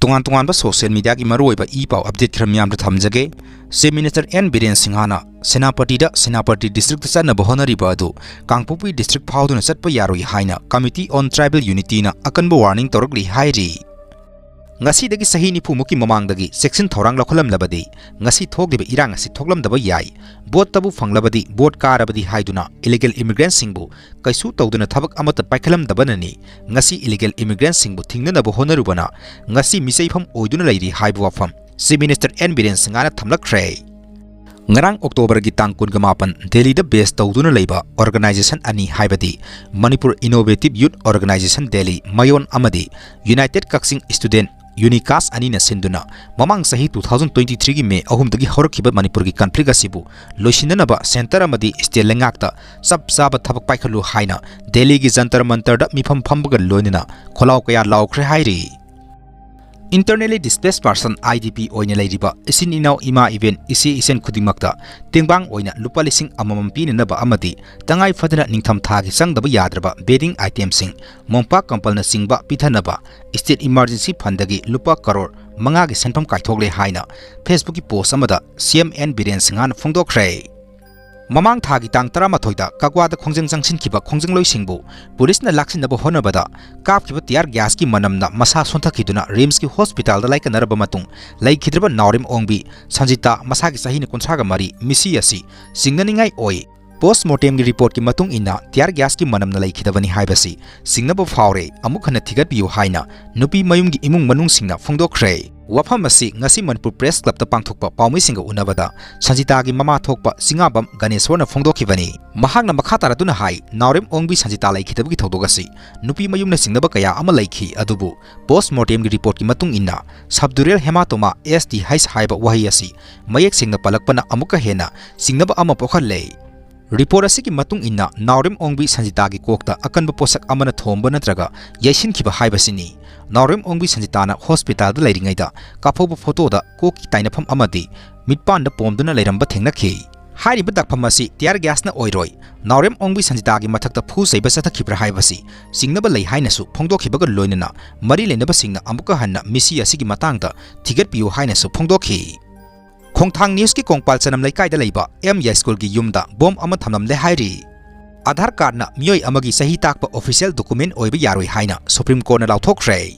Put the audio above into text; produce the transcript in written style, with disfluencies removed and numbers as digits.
तोंगान social media की मरोइबा ई पाव अपडेट खर म्याम थमजगे चीफ मिनिस्टर एन बिरेन सिंहाना सेनापति डिस्ट्रिक्ट चनब होनरिबा अदु कांगपोक्पी डिस्ट्रिक्ट फाउदुना चटप यारोई हाइना कमिटी ऑन ट्राइबल यूनिटीना अकनब वार्निंग तौरकली हाइरी ngasi sahi nifu muki mamangdagi section thorang lokholamlabadi ngasi thokliba irang asi thoklamdaba yai bot tabu fanglabadi bot karabadi haiduna illegal immigrants singbu kaisu tawduna thabak amata paikhalamdabanani ngasi illegal immigrants singbu thingnanaba honarubana ngasi misaifam oiduna lairi haibu wafam Chief Minister N Biren Singana thamlakre ngarang October gi tang 18 Delhi da base tawduna leiba organization ani haibadi Manipur Innovative Youth Organization Delhi Mayon amadi United Kaksing Student Unicas Anina Sinduna, Mamang Sahi 2023 May Ahumdagi Horkiba Manipurgi conflict asibu, Loishinanaba, Center Amadi, Stelengakta, Sub Sabat Tabak Paikalu Haina, Delhi Gizantar Mantarda Mipam Pambaga Lonina, Kolaukaya Laukre Hairi. Internally displaced person IDP oina leiriba isin inau ima event isi isen kudimakta tingbang oina lupa lising amamam pinaba amadi tangai fadana ningtham thagi sangdaba yadraba bedding item sing mompa compalna singba pithanaba state emergency fund dagi lupa crore manga gi senpam kaithokle haina Facebook ki post amada CMN Biren Singan phongdokre Mamang thagi tang 13 da Kagwada khongjang jangsinkiba khongjang loisingbu police na laksinaba honabada kapkiba tiar gas ki manamna masa sonthakiduna Rims ki hospital da laikanaraba matung laikhidraba Naurim Ongbi Sanjita masa ki sahi ni kontraga mari misi asi singnaningai oi postmortem ki report ki matung inna tiar gas ki manamna laikhidabani haibasi singnaba faure amukhana thigat biu haina nupi mayum gi imung manung singna phongdokre Wafam asi ngasi Manipur Press Club ta pangthokpa paumi singa unabada Sanjita gi mama thokpa Singabam Ganeswarna phongdokhibani mahakna makhatara hai Naurim Ongbi Sanjita laikhidabgi thodogasi nupi mayumna singnaba kaya ama laikhi adubu postmortem gi report ki matung inna subdural hematoma ST hais haiba wahi asi mayek singna palakpana amuka hena singnaba ama pokhalle Report asiki matung inna Naurim Ongbi Sanjita gi kokta akanba posak amana thomba natraga yaisin khiba haibasini Naurim Ongbi Sanjitana hospital da leiringaida kaphoba photo da koki tainafam amadi mitpan da pomduna leiramba thengnakhi hairiba dakpham asi tiar gas na oiroi Naurim Ongbi Sanjita gi mathakta phu seiba sathakibra haibasi singnaba lei hainasu phongdokhibaga loinana mari lenaba singna amuka hanna misi asigi matangda thigat piu hainasu phongdokhi Khongthang News ki Kongpal Chanam Laikai da leiba MY School ki yumda bom ama thamnam le hairi Aadhar card na miyoi amagi sahi takpa official document oiba yaroi haina Supreme Court na lauthokre